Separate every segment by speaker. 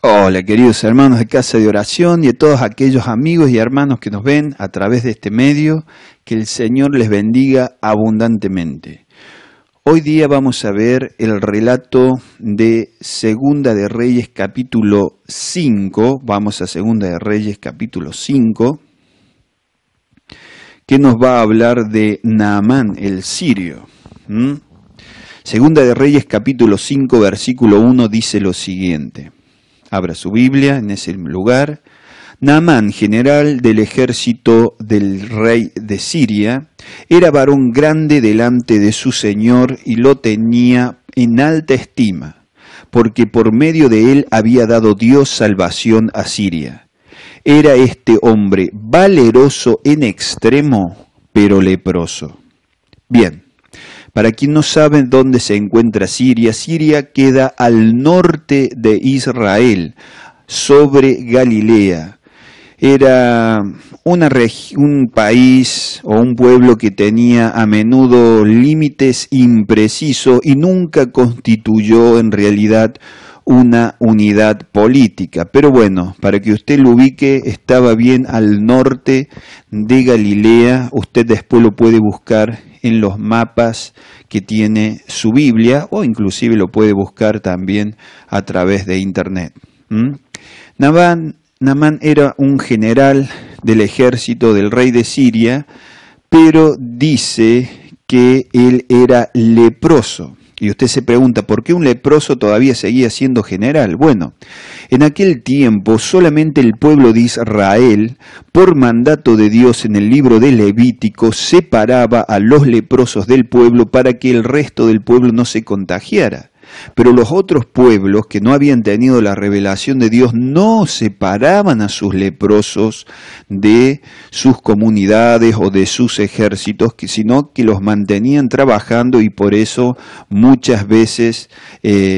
Speaker 1: Hola queridos hermanos de Casa de Oración y a todos aquellos amigos y hermanos que nos ven a través de este medio, que el Señor les bendiga abundantemente. Hoy día vamos a ver el relato de Segunda de Reyes capítulo 5, vamos a Segunda de Reyes capítulo 5, que nos va a hablar de Naamán el sirio. Segunda de Reyes capítulo 5 versículo 1 dice lo siguiente. Abra su Biblia en ese lugar. Naamán, general del ejército del rey de Siria, era varón grande delante de su señor y lo tenía en alta estima, porque por medio de él había dado Dios salvación a Siria. Era este hombre valeroso en extremo, pero leproso. Bien. Para quien no sabe dónde se encuentra Siria, Siria queda al norte de Israel, sobre Galilea. Era un país o un pueblo que tenía a menudo límites imprecisos y nunca constituyó en realidad una unidad política. Pero bueno, para que usted lo ubique, estaba bien al norte de Galilea. Usted después lo puede buscar en los mapas que tiene su Biblia, o inclusive lo puede buscar también a través de internet. Naamán era un general del ejército del rey de Siria, pero dice que él era leproso. Y usted se pregunta, ¿por qué un leproso todavía seguía siendo general? Bueno, en aquel tiempo solamente el pueblo de Israel, por mandato de Dios en el libro de Levítico, separaba a los leprosos del pueblo para que el resto del pueblo no se contagiara. Pero los otros pueblos que no habían tenido la revelación de Dios no separaban a sus leprosos de sus comunidades o de sus ejércitos, sino que los mantenían trabajando, y por eso muchas veces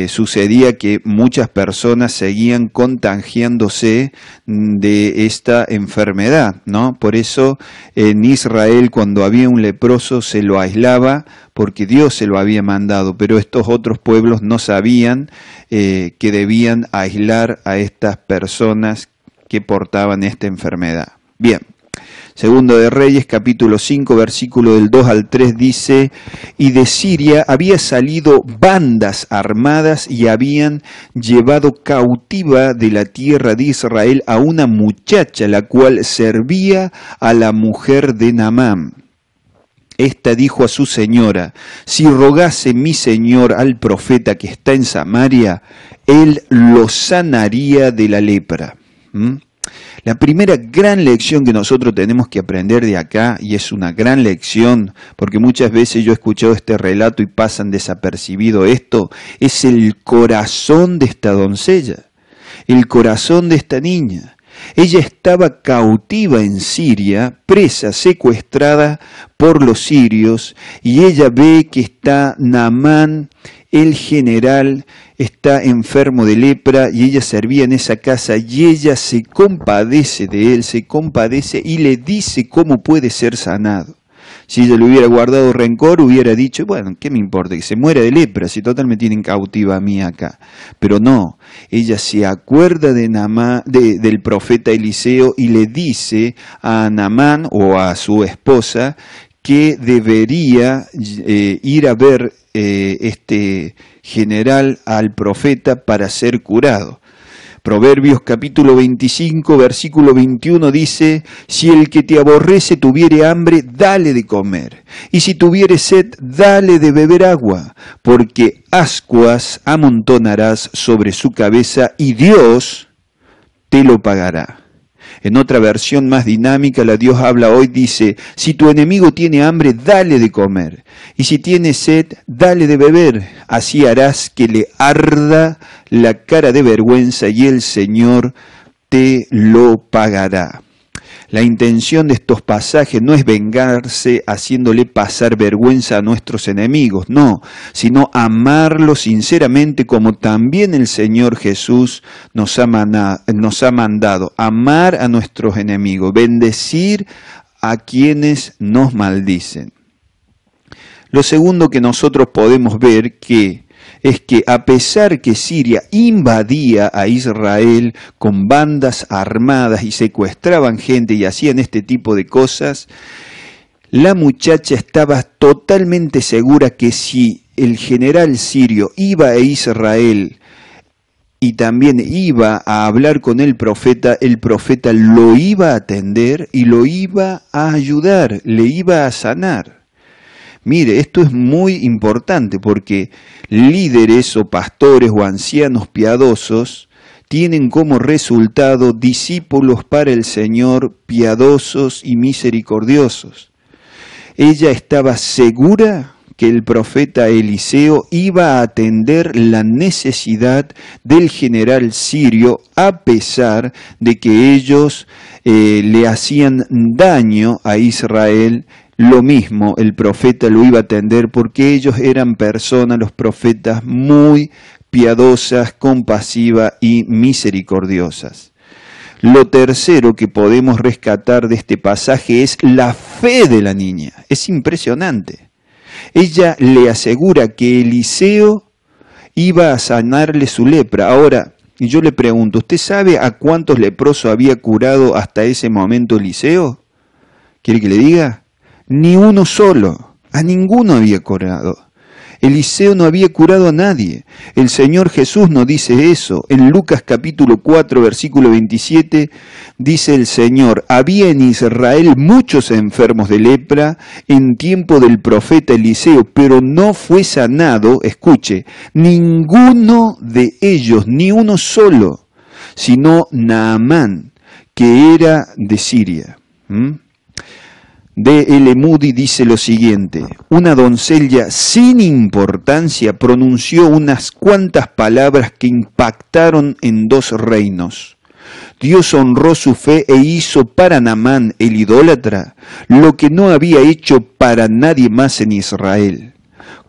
Speaker 1: sucedía que muchas personas seguían contagiándose de esta enfermedad, ¿no? Por eso en Israel, cuando había un leproso, se lo aislaba porque Dios se lo había mandado, pero estos otros pueblos no sabían que debían aislar a estas personas que portaban esta enfermedad. Bien, Segundo de Reyes, capítulo 5, versículo del 2 al 3 dice: y de Siria había salido bandas armadas y habían llevado cautiva de la tierra de Israel a una muchacha, la cual servía a la mujer de Naamán. Esta dijo a su señora: si rogase mi señor al profeta que está en Samaria, él lo sanaría de la lepra. La primera gran lección que nosotros tenemos que aprender de acá, y es una gran lección, porque muchas veces yo he escuchado este relato y pasan desapercibido esto, es el corazón de esta doncella, el corazón de esta niña. Ella estaba cautiva en Siria, presa, secuestrada por los sirios, y ella ve que está Naamán, el general, está enfermo de lepra, y ella servía en esa casa, y ella se compadece de él, se compadece y le dice cómo puede ser sanado. Si ella le hubiera guardado rencor, hubiera dicho, bueno, ¿qué me importa? Que se muera de lepra, si total me tienen cautiva a mí acá. Pero no, ella se acuerda de del profeta Eliseo y le dice a Naamán o a su esposa que debería ir a ver este general al profeta para ser curado. Proverbios capítulo 25, versículo 21 dice: si el que te aborrece tuviere hambre, dale de comer, y si tuviere sed, dale de beber agua, porque ascuas amontonarás sobre su cabeza, y Dios te lo pagará. En otra versión más dinámica, la Dios habla hoy, dice: si tu enemigo tiene hambre, dale de comer, y si tiene sed, dale de beber, así harás que le arda la cara de vergüenza, y el Señor te lo pagará. La intención de estos pasajes no es vengarse haciéndole pasar vergüenza a nuestros enemigos, no, sino amarlos sinceramente, como también el Señor Jesús nos ha mandado, amar a nuestros enemigos, bendecir a quienes nos maldicen. Lo segundo que nosotros podemos ver que es que a pesar que Siria invadía a Israel con bandas armadas y secuestraban gente y hacían este tipo de cosas, la muchacha estaba totalmente segura que si el general sirio iba a Israel y también iba a hablar con el profeta lo iba a atender y lo iba a ayudar, le iba a sanar. Mire, esto es muy importante porque líderes o pastores o ancianos piadosos tienen como resultado discípulos para el Señor piadosos y misericordiosos. Ella estaba segura que el profeta Eliseo iba a atender la necesidad del general sirio a pesar de que ellos le hacían daño a Israel. Lo mismo, el profeta lo iba a atender porque ellos eran personas, los profetas, muy piadosas, compasivas y misericordiosas. Lo tercero que podemos rescatar de este pasaje es la fe de la niña. Es impresionante. Ella le asegura que Eliseo iba a sanarle su lepra. Ahora, yo le pregunto, ¿usted sabe a cuántos leprosos había curado hasta ese momento Eliseo? ¿Quiere que le diga? Ni uno solo, a ninguno había curado. Eliseo no había curado a nadie. El Señor Jesús nos dice eso. En Lucas capítulo 4, versículo 27, dice el Señor, había en Israel muchos enfermos de lepra en tiempo del profeta Eliseo, pero no fue sanado, escuche, ninguno de ellos, ni uno solo, sino Naamán, que era de Siria. D.L. Moody dice lo siguiente: una doncella sin importancia pronunció unas cuantas palabras que impactaron en dos reinos. Dios honró su fe e hizo para Naamán el idólatra lo que no había hecho para nadie más en Israel.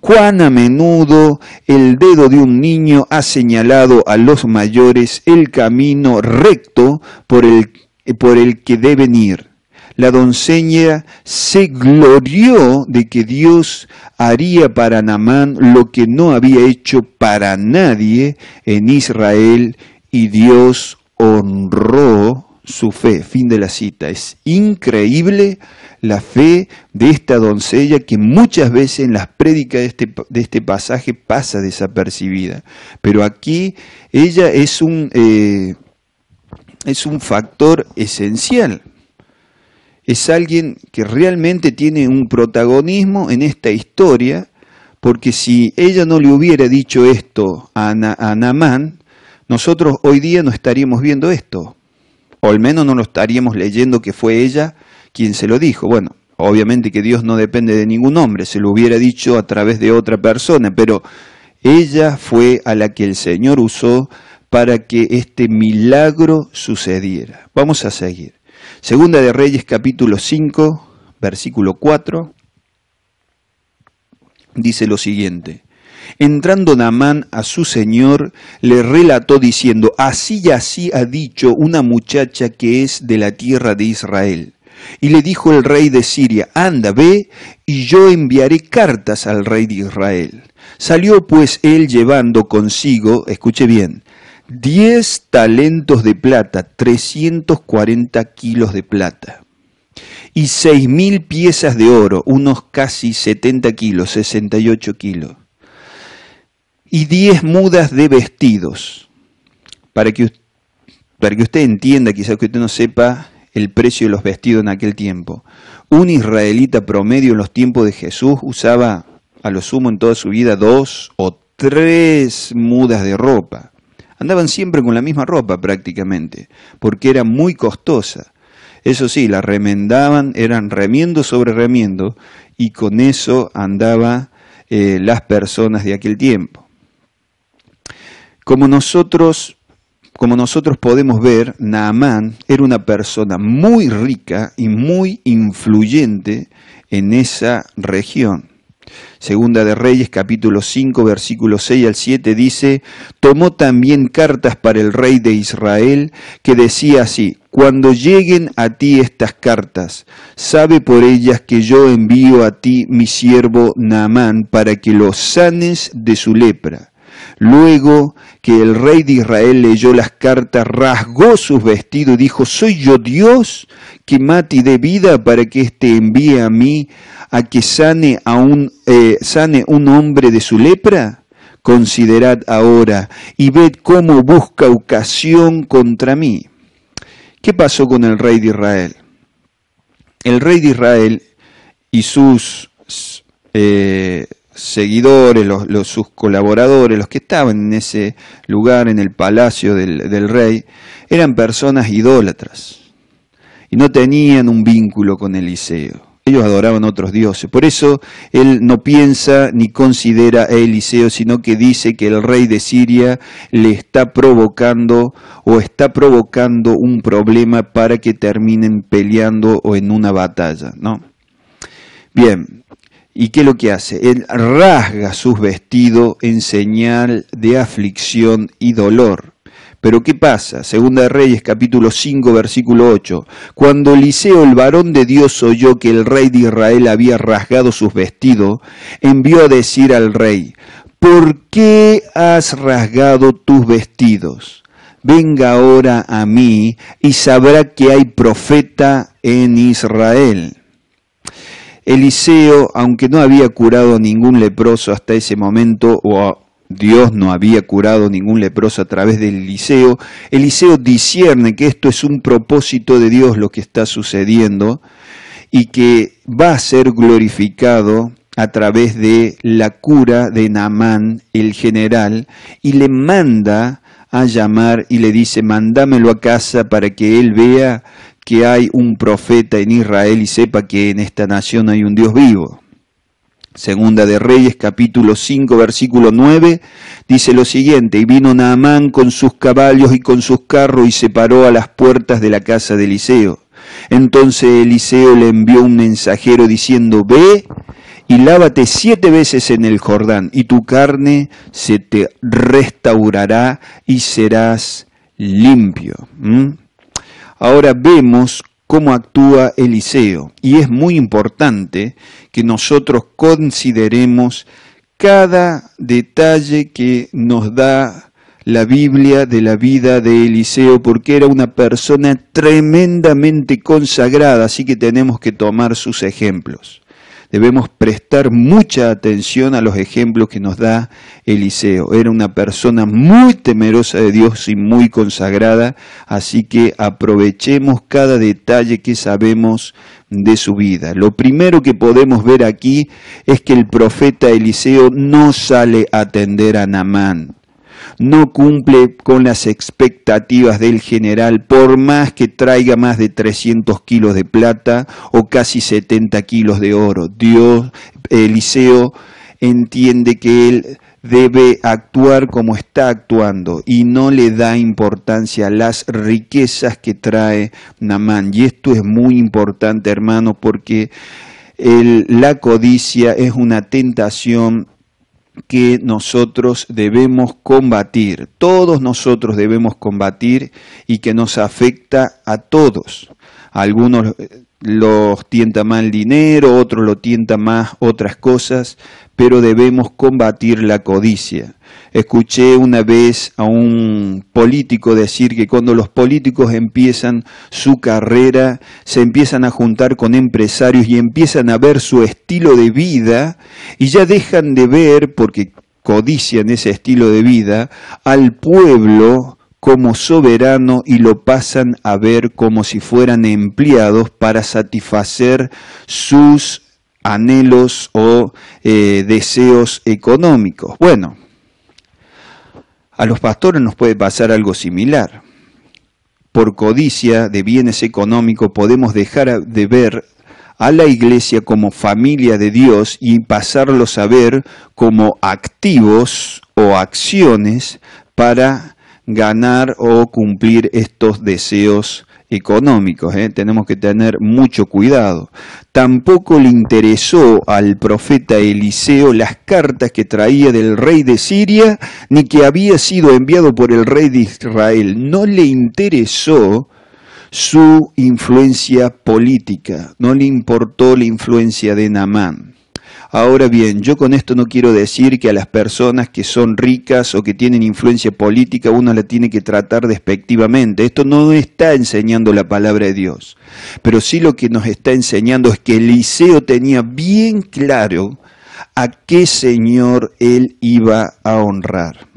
Speaker 1: Cuán a menudo el dedo de un niño ha señalado a los mayores el camino recto por el que deben ir. La doncella se glorió de que Dios haría para Naamán lo que no había hecho para nadie en Israel, y Dios honró su fe. Fin de la cita. Es increíble la fe de esta doncella que muchas veces en las prédicas de este pasaje pasa desapercibida. Pero aquí ella es un factor esencial. Es alguien que realmente tiene un protagonismo en esta historia, porque si ella no le hubiera dicho esto a Naamán, nosotros hoy día no estaríamos viendo esto, o al menos no lo estaríamos leyendo que fue ella quien se lo dijo. Bueno, obviamente que Dios no depende de ningún hombre, se lo hubiera dicho a través de otra persona, pero ella fue a la que el Señor usó para que este milagro sucediera. Vamos a seguir. Segunda de Reyes capítulo 5, versículo 4, dice lo siguiente: entrando Naamán a su señor, le relató diciendo, así y así ha dicho una muchacha que es de la tierra de Israel. Y le dijo el rey de Siria, anda, ve, y yo enviaré cartas al rey de Israel. Salió pues él llevando consigo, escuche bien, 10 talentos de plata, 340 kilos de plata, y 6,000 piezas de oro, unos casi 70 kilos, 68 kilos, y 10 mudas de vestidos. Para que usted entienda, quizás que usted no sepa el precio de los vestidos en aquel tiempo. Un israelita promedio en los tiempos de Jesús usaba a lo sumo en toda su vida 2 o 3 mudas de ropa. Andaban siempre con la misma ropa prácticamente, porque era muy costosa. Eso sí, la remendaban, eran remiendo sobre remiendo, y con eso andaban las personas de aquel tiempo. Como nosotros podemos ver, Naamán era una persona muy rica y muy influyente en esa región. Segunda de Reyes, capítulo 5, versículos 6 al 7, dice, tomó también cartas para el rey de Israel, que decía así, cuando lleguen a ti estas cartas, sabe por ellas que yo envío a ti mi siervo Naamán para que lo sanes de su lepra. Luego que el rey de Israel leyó las cartas, rasgó sus vestidos y dijo: ¿soy yo Dios que mate y dé vida para que éste envíe a mí a que sane un hombre de su lepra? Considerad ahora y ved cómo busca ocasión contra mí. ¿Qué pasó con el rey de Israel? El rey de Israel y sus seguidores, sus colaboradores, los que estaban en ese lugar, en el palacio del rey, eran personas idólatras y no tenían un vínculo con Eliseo. Ellos adoraban otros dioses. Por eso él no piensa ni considera a Eliseo, sino que dice que el rey de Siria le está provocando un problema para que terminen peleando o en una batalla, ¿no? Bien, ¿y qué es lo que hace? Él rasga sus vestidos en señal de aflicción y dolor. Pero ¿qué pasa? Segunda de Reyes, capítulo 5, versículo 8. Cuando Eliseo, el varón de Dios, oyó que el rey de Israel había rasgado sus vestidos, envió a decir al rey: ¿por qué has rasgado tus vestidos? Venga ahora a mí y sabrá que hay profeta en Israel. Eliseo, aunque no había curado a ningún leproso hasta ese momento, Dios no había curado ningún leproso a través de Eliseo discierne que esto es un propósito de Dios lo que está sucediendo y que va a ser glorificado a través de la cura de Naamán, el general, y le manda a llamar y le dice: mándamelo a casa para que él vea que hay un profeta en Israel y sepa que en esta nación hay un Dios vivo. Segunda de Reyes, capítulo 5, versículo 9, dice lo siguiente: y vino Naamán con sus caballos y con sus carros y se paró a las puertas de la casa de Eliseo. Entonces Eliseo le envió un mensajero diciendo: ve y lávate 7 veces en el Jordán, y tu carne se te restaurará y serás limpio. Ahora vemos cómo actúa Eliseo, y es muy importante que nosotros consideremos cada detalle que nos da la Biblia de la vida de Eliseo, porque era una persona tremendamente consagrada, así que tenemos que tomar sus ejemplos. Debemos prestar mucha atención a los ejemplos que nos da Eliseo. Era una persona muy temerosa de Dios y muy consagrada, así que aprovechemos cada detalle que sabemos de su vida. Lo primero que podemos ver aquí es que el profeta Eliseo no sale a atender a Naamán. No cumple con las expectativas del general, por más que traiga más de 300 kilos de plata o casi 70 kilos de oro. Eliseo entiende que él debe actuar como está actuando y no le da importancia a las riquezas que trae Naamán. Y esto es muy importante, hermano, porque la codicia es una tentación que nosotros debemos combatir, todos nosotros debemos combatir y que nos afecta a todos. A algunos los tienta más el dinero, otros lo tienta más otras cosas, pero debemos combatir la codicia. Escuché una vez a un político decir que cuando los políticos empiezan su carrera, se empiezan a juntar con empresarios y empiezan a ver su estilo de vida y ya dejan de ver, porque codician ese estilo de vida, al pueblo como soberano y lo pasan a ver como si fueran empleados para satisfacer sus anhelos o deseos económicos. Bueno, a los pastores nos puede pasar algo similar. Por codicia de bienes económicos podemos dejar de ver a la iglesia como familia de Dios y pasarlos a ver como activos o acciones para ganar o cumplir estos deseos económicos. Tenemos que tener mucho cuidado. Tampoco le interesó al profeta Eliseo las cartas que traía del rey de Siria, ni que había sido enviado por el rey de Israel. No le interesó su influencia política, no le importó la influencia de Naamán. Ahora bien, yo con esto no quiero decir que a las personas que son ricas o que tienen influencia política uno la tiene que tratar despectivamente. Esto no está enseñando la palabra de Dios. Pero sí lo que nos está enseñando es que Eliseo tenía bien claro a qué Señor él iba a honrar.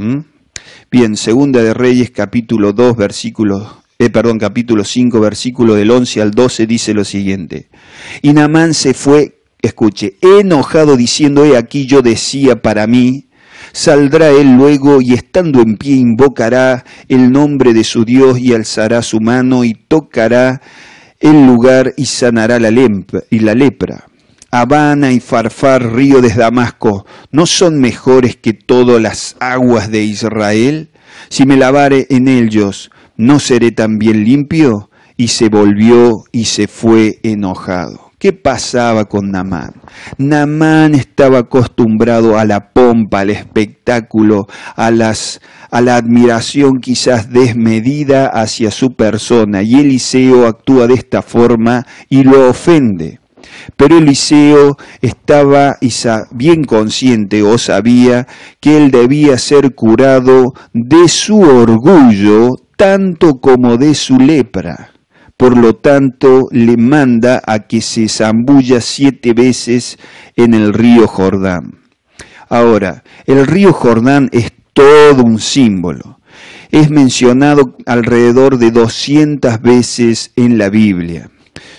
Speaker 1: Bien, Segunda de Reyes, capítulo 5, versículo del 11 al 12, dice lo siguiente. Y Naamán se fue, escuche, enojado diciendo, he aquí yo decía para mí, saldrá él luego y estando en pie invocará el nombre de su Dios y alzará su mano y tocará el lugar y sanará la lepra. Habana y Farfar, río de Damasco, ¿no son mejores que todas las aguas de Israel? Si me lavare en ellos, ¿no seré también limpio? Y se volvió y se fue enojado. ¿Qué pasaba con Naamán? Naamán estaba acostumbrado a la pompa, al espectáculo, a la admiración quizás desmedida hacia su persona, y Eliseo actúa de esta forma y lo ofende. Pero Eliseo estaba bien consciente o sabía que él debía ser curado de su orgullo tanto como de su lepra. Por lo tanto, le manda a que se zambulla 7 veces en el río Jordán. Ahora, el río Jordán es todo un símbolo. Es mencionado alrededor de 200 veces en la Biblia.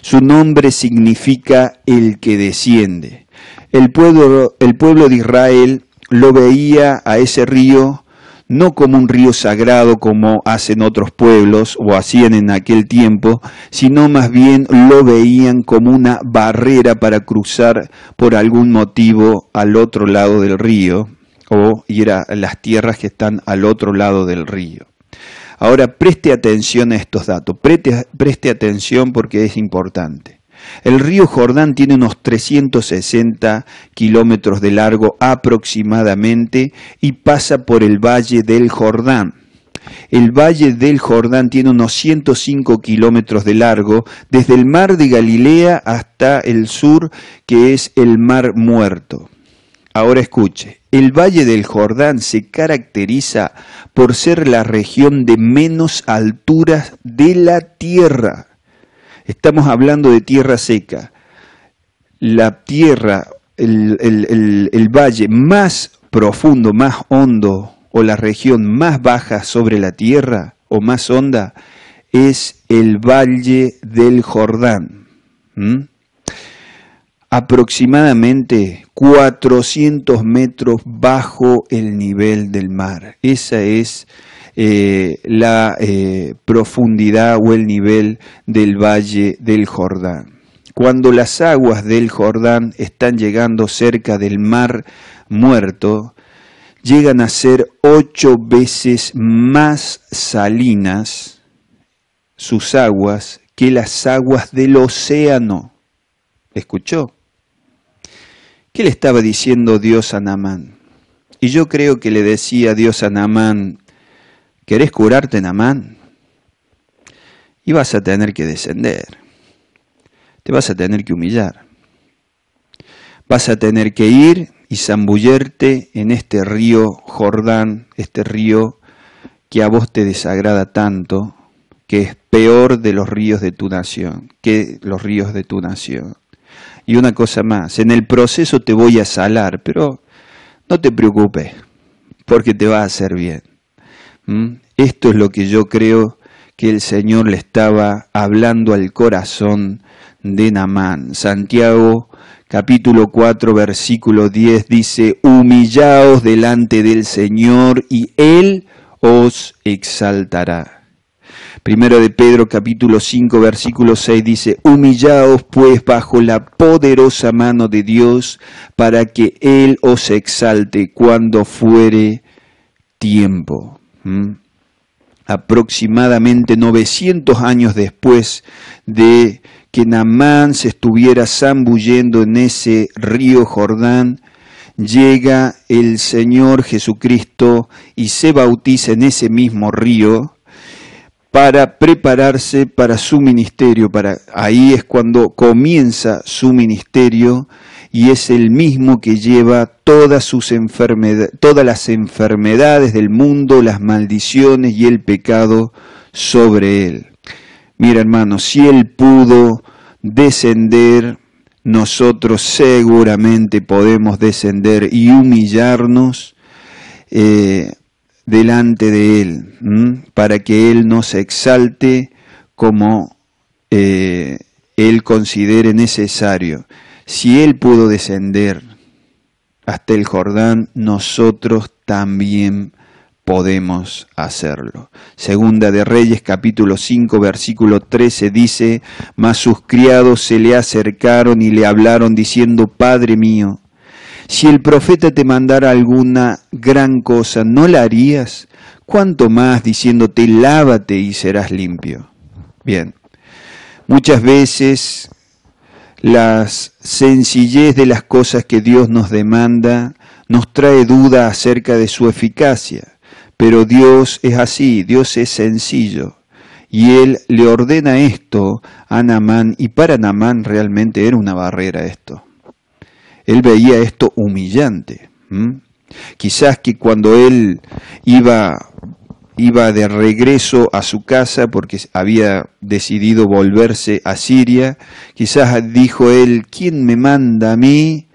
Speaker 1: Su nombre significa el que desciende. El pueblo de Israel lo veía a ese río no como un río sagrado como hacen otros pueblos o hacían en aquel tiempo, sino más bien lo veían como una barrera para cruzar por algún motivo al otro lado del río o ir a las tierras que están al otro lado del río. Ahora preste atención a estos datos, preste atención porque es importante. El río Jordán tiene unos 360 kilómetros de largo aproximadamente y pasa por el Valle del Jordán. El Valle del Jordán tiene unos 105 kilómetros de largo desde el mar de Galilea hasta el sur, que es el Mar Muerto. Ahora escuche, el Valle del Jordán se caracteriza por ser la región de menos alturas de la tierra. Estamos hablando de tierra seca. La tierra, el valle más profundo, más hondo, o la región más baja sobre la tierra, o más honda, es el Valle del Jordán. Aproximadamente 400 metros bajo el nivel del mar. Esa es la profundidad o el nivel del Valle del Jordán. Cuando las aguas del Jordán están llegando cerca del Mar Muerto, llegan a ser 8 veces más salinas sus aguas que las aguas del océano. ¿Escuchó? ¿Qué le estaba diciendo Dios a Naamán? Y yo creo que le decía Dios a Naamán, ¿querés curarte, Naamán? Y vas a tener que descender. Te vas a tener que humillar. Vas a tener que ir y zambullerte en este río Jordán, este río que a vos te desagrada tanto, que es peor de los ríos de tu nación, que los ríos de tu nación. Y una cosa más, en el proceso te voy a salar, pero no te preocupes, porque te va a hacer bien. Esto es lo que yo creo que el Señor le estaba hablando al corazón de Naamán. Santiago capítulo 4 versículo 10 dice, humillaos delante del Señor y Él os exaltará. Primero de Pedro capítulo 5 versículo 6 dice, humillaos pues bajo la poderosa mano de Dios para que Él os exalte cuando fuere tiempo. Aproximadamente 900 años después de que Naamán se estuviera zambullendo en ese río Jordán, llega el Señor Jesucristo y se bautiza en ese mismo río para prepararse para su ministerio. Ahí es cuando comienza su ministerio y es el mismo que lleva todas las enfermedades del mundo, las maldiciones y el pecado sobre él. Mira, hermano, si él pudo descender, nosotros seguramente podemos descender y humillarnos delante de él, para que él nos exalte como él considere necesario. Si él pudo descender hasta el Jordán, nosotros también podemos hacerlo. Segunda de Reyes, capítulo 5, versículo 13 dice: mas sus criados se le acercaron y le hablaron diciendo: Padre mío, si el profeta te mandara alguna gran cosa, ¿no la harías? ¿Cuánto más diciéndote: lávate y serás limpio? Bien, muchas veces la sencillez de las cosas que Dios nos demanda nos trae duda acerca de su eficacia. Pero Dios es así, Dios es sencillo. Y Él le ordena esto a Naamán, y para Naamán realmente era una barrera esto. Él veía esto humillante. Quizás que cuando él iba de regreso a su casa, porque había decidido volverse a Siria, quizás dijo él: ¿quién me manda a mí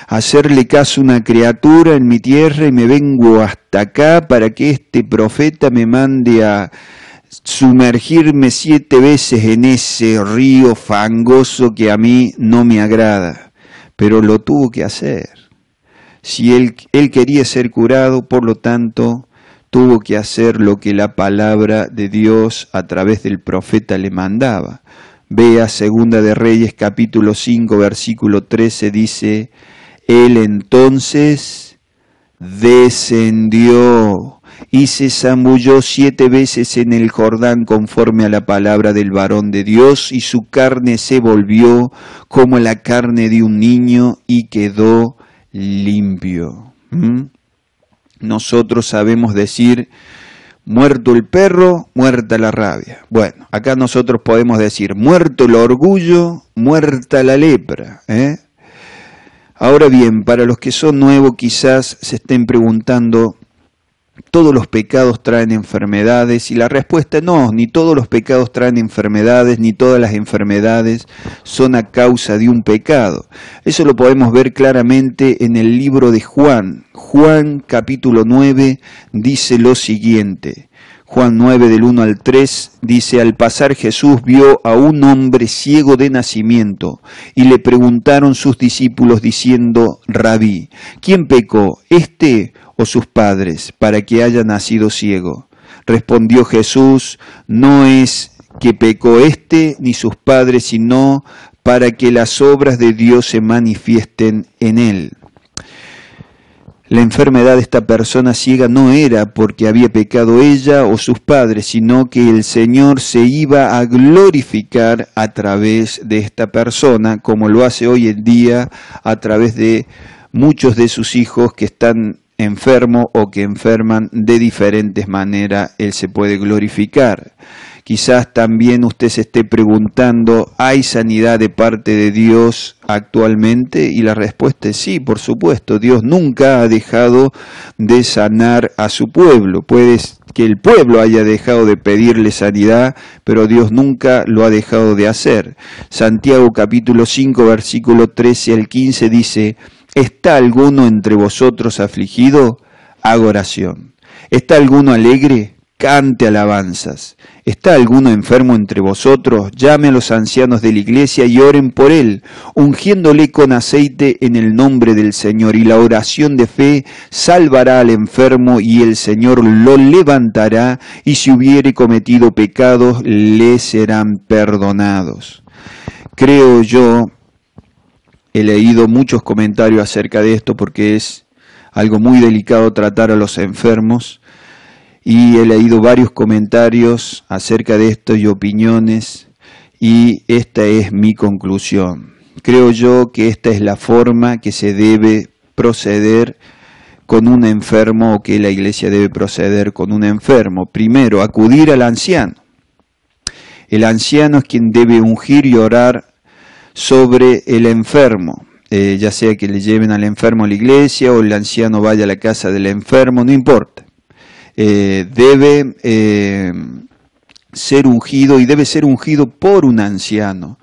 Speaker 1: hacerle caso a una criatura en mi tierra y me vengo hasta acá para que este profeta me mande a sumergirme 7 veces en ese río fangoso que a mí no me agrada? Pero lo tuvo que hacer. Si él quería ser curado, por lo tanto, tuvo que hacer lo que la palabra de Dios a través del profeta le mandaba. Vea Segunda de Reyes, capítulo 5, versículo 13, dice: él entonces descendió y se zambulló 7 veces en el Jordán conforme a la palabra del varón de Dios, y su carne se volvió como la carne de un niño y quedó limpio. Nosotros sabemos decir: muerto el perro, muerta la rabia. Bueno, acá nosotros podemos decir: muerto el orgullo, muerta la lepra. Ahora bien, para los que son nuevos quizás se estén preguntando: ¿todos los pecados traen enfermedades? Y la respuesta: no, ni todos los pecados traen enfermedades, ni todas las enfermedades son a causa de un pecado. Eso lo podemos ver claramente en el libro de Juan. Juan capítulo 9 dice lo siguiente. Juan 9 del 1 al 3 dice: al pasar Jesús vio a un hombre ciego de nacimiento y le preguntaron sus discípulos diciendo: Rabí, ¿quién pecó, este o sus padres, para que haya nacido ciego? Respondió Jesús: no es que pecó este ni sus padres, sino para que las obras de Dios se manifiesten en él. La enfermedad de esta persona ciega no era porque había pecado ella o sus padres, sino que el Señor se iba a glorificar a través de esta persona, como lo hace hoy en día a través de muchos de sus hijos que están enfermos o que enferman de diferentes maneras. Él se puede glorificar. Quizás también usted se esté preguntando: ¿hay sanidad de parte de Dios actualmente? Y la respuesta es sí, por supuesto. Dios nunca ha dejado de sanar a su pueblo. Puede que el pueblo haya dejado de pedirle sanidad, pero Dios nunca lo ha dejado de hacer. Santiago capítulo 5, versículo 13 al 15 dice: ¿está alguno entre vosotros afligido? Haga oración. ¿Está alguno alegre? Cante alabanzas. ¿Está alguno enfermo entre vosotros? Llame a los ancianos de la iglesia y oren por él, ungiéndole con aceite en el nombre del Señor. Y la oración de fe salvará al enfermo, y el Señor lo levantará, y si hubiere cometido pecados, le serán perdonados. Creo yo, he leído muchos comentarios acerca de esto porque es algo muy delicado tratar a los enfermos. Y he leído varios comentarios acerca de esto y opiniones, y esta es mi conclusión. Creo yo que esta es la forma que se debe proceder con un enfermo, o que la iglesia debe proceder con un enfermo. Primero, acudir al anciano. El anciano es quien debe ungir y orar sobre el enfermo. ya sea que le lleven al enfermo a la iglesia o el anciano vaya a la casa del enfermo, no importa. Debe ser ungido y debe ser ungido por un anciano.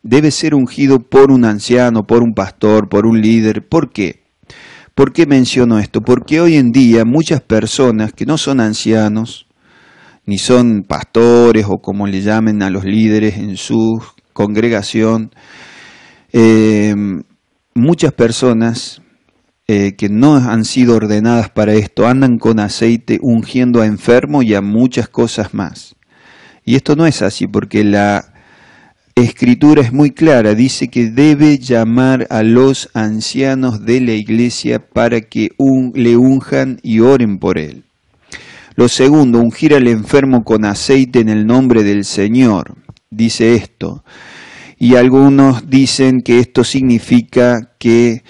Speaker 1: Debe ser ungido por un anciano, por un pastor, por un líder. ¿Por qué? ¿Por qué menciono esto? Porque hoy en día muchas personas que no son ancianos, ni son pastores o como le llamen a los líderes en su congregación, muchas personas que no han sido ordenadas para esto andan con aceite ungiendo a enfermos y a muchas cosas más. Y esto no es así porque la Escritura es muy clara, dice que debe llamar a los ancianos de la iglesia para que le unjan y oren por él. Lo segundo, ungir al enfermo con aceite en el nombre del Señor, dice esto. Y algunos dicen que esto significa que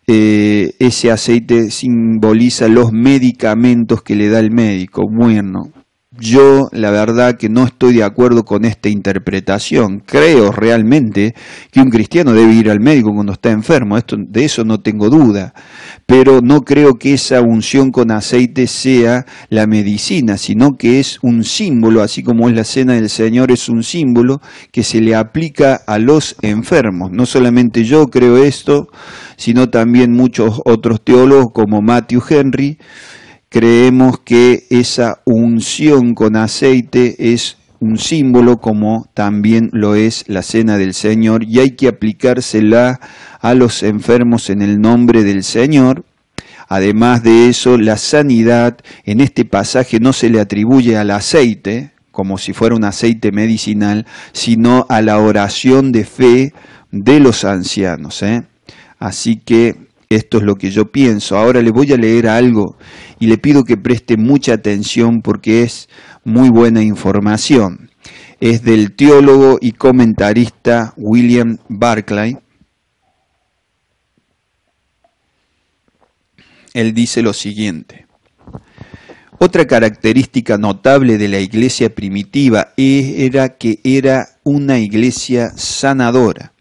Speaker 1: ese aceite simboliza los medicamentos que le da el médico. Bueno, yo la verdad que no estoy de acuerdo con esta interpretación. Creo realmente que un cristiano debe ir al médico cuando está enfermo, de eso no tengo duda, pero no creo que esa unción con aceite sea la medicina, sino que es un símbolo, así como es la cena del Señor, es un símbolo que se le aplica a los enfermos. No solamente yo creo esto, sino también muchos otros teólogos como Matthew Henry. Creemos que esa unción con aceite es un símbolo como también lo es la cena del Señor y hay que aplicársela a los enfermos en el nombre del Señor. Además de eso, la sanidad en este pasaje no se le atribuye al aceite, como si fuera un aceite medicinal, sino a la oración de fe de los ancianos. Así que esto es lo que yo pienso. Ahora le voy a leer algo y le pido que preste mucha atención porque es muy buena información. Es del teólogo y comentarista William Barclay. Él dice lo siguiente: otra característica notable de la iglesia primitiva era que era una iglesia sanadora.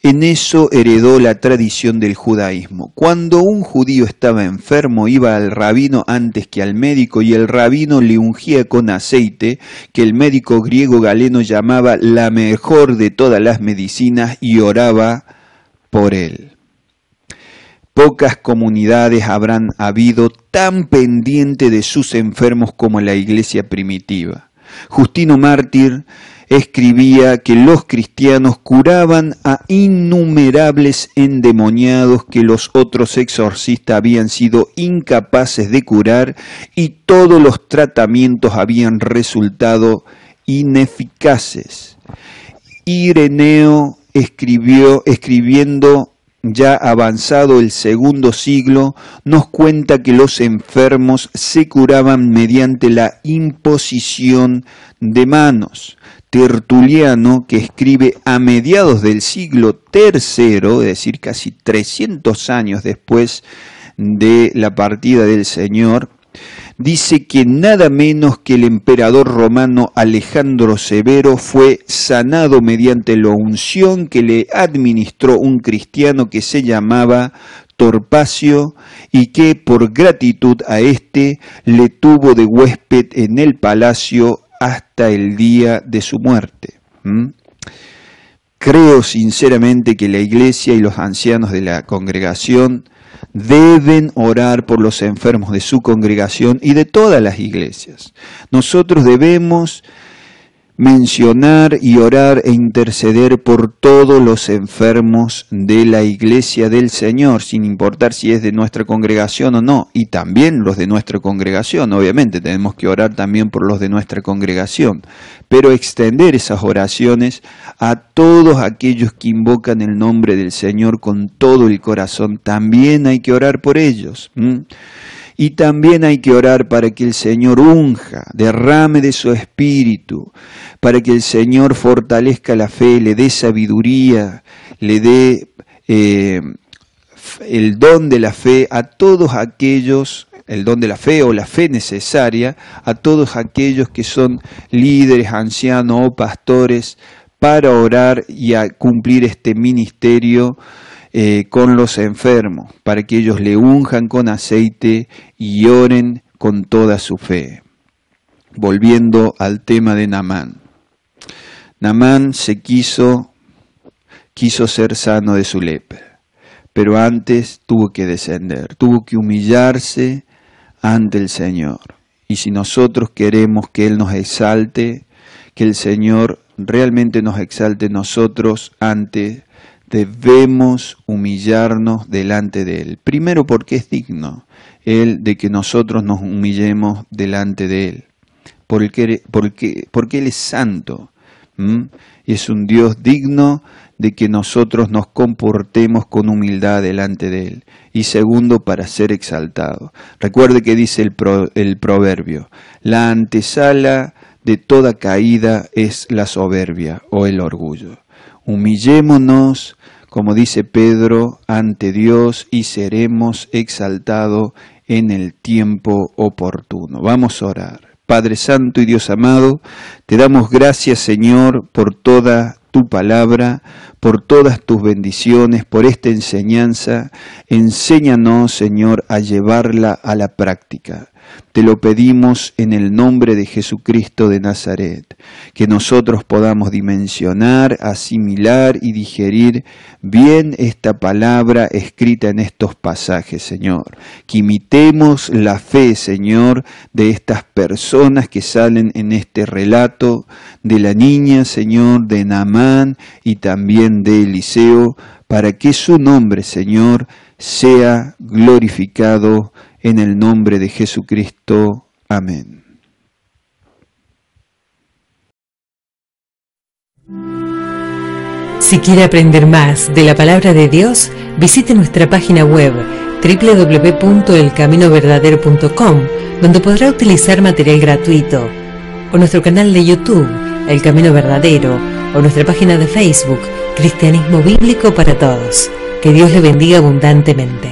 Speaker 1: En eso heredó la tradición del judaísmo. Cuando un judío estaba enfermo, iba al rabino antes que al médico y el rabino le ungía con aceite, que el médico griego Galeno llamaba la mejor de todas las medicinas, y oraba por él. Pocas comunidades habrán habido tan pendiente de sus enfermos como la iglesia primitiva. Justino Mártir escribía que los cristianos curaban a innumerables endemoniados que los otros exorcistas habían sido incapaces de curar y todos los tratamientos habían resultado ineficaces. Ireneo escribiendo ya avanzado el segundo siglo, nos cuenta que los enfermos se curaban mediante la imposición de manos. Tertuliano, que escribe a mediados del siglo III, es decir, casi 300 años después de la partida del Señor, dice que nada menos que el emperador romano Alejandro Severo fue sanado mediante la unción que le administró un cristiano que se llamaba Torpacio y que por gratitud a éste le tuvo de huésped en el palacio hasta el día de su muerte. Creo sinceramente que la iglesia y los ancianos de la congregación deben orar por los enfermos de su congregación y de todas las iglesias. Nosotros debemos mencionar y orar e interceder por todos los enfermos de la iglesia del Señor, sin importar si es de nuestra congregación o no, y también los de nuestra congregación, obviamente tenemos que orar también por los de nuestra congregación, pero extender esas oraciones a todos aquellos que invocan el nombre del Señor con todo el corazón, también hay que orar por ellos. Y también hay que orar para que el Señor unja, derrame de su espíritu, para que el Señor fortalezca la fe, le dé sabiduría, le dé el don de la fe a todos aquellos, el don de la fe o la fe necesaria, a todos aquellos que son líderes, ancianos o pastores, para orar y a cumplir este ministerio con los enfermos, para que ellos le unjan con aceite y oren con toda su fe. Volviendo al tema de Naamán. Naamán se quiso ser sano de su lepra, pero antes tuvo que descender, tuvo que humillarse ante el Señor. Y si nosotros queremos que Él nos exalte, que el Señor realmente nos exalte, nosotros antes debemos humillarnos delante de Él. Primero porque es digno Él de que nosotros nos humillemos delante de Él, porque Él es santo. Y es un Dios digno de que nosotros nos comportemos con humildad delante de Él. Y segundo, para ser exaltado. Recuerde que dice el proverbio: la antesala de toda caída es la soberbia o el orgullo. Humillémonos, como dice Pedro, ante Dios y seremos exaltados en el tiempo oportuno. Vamos a orar. Padre Santo y Dios amado, te damos gracias, Señor, por toda tu palabra, por todas tus bendiciones, por esta enseñanza. Enséñanos, Señor, a llevarla a la práctica. Te lo pedimos en el nombre de Jesucristo de Nazaret, que nosotros podamos dimensionar, asimilar y digerir bien esta palabra escrita en estos pasajes, Señor. Que imitemos la fe, Señor, de estas personas que salen en este relato, de la niña, Señor, de Naamán y también de Eliseo, para que su nombre, Señor, sea glorificado en el nombre de Jesucristo. Amén.
Speaker 2: Si quiere aprender más de la Palabra de Dios, visite nuestra página web www.elcaminoverdadero.com, donde podrá utilizar material gratuito, o nuestro canal de YouTube, El Camino Verdadero, o nuestra página de Facebook, Cristianismo Bíblico para Todos. Que Dios le bendiga abundantemente.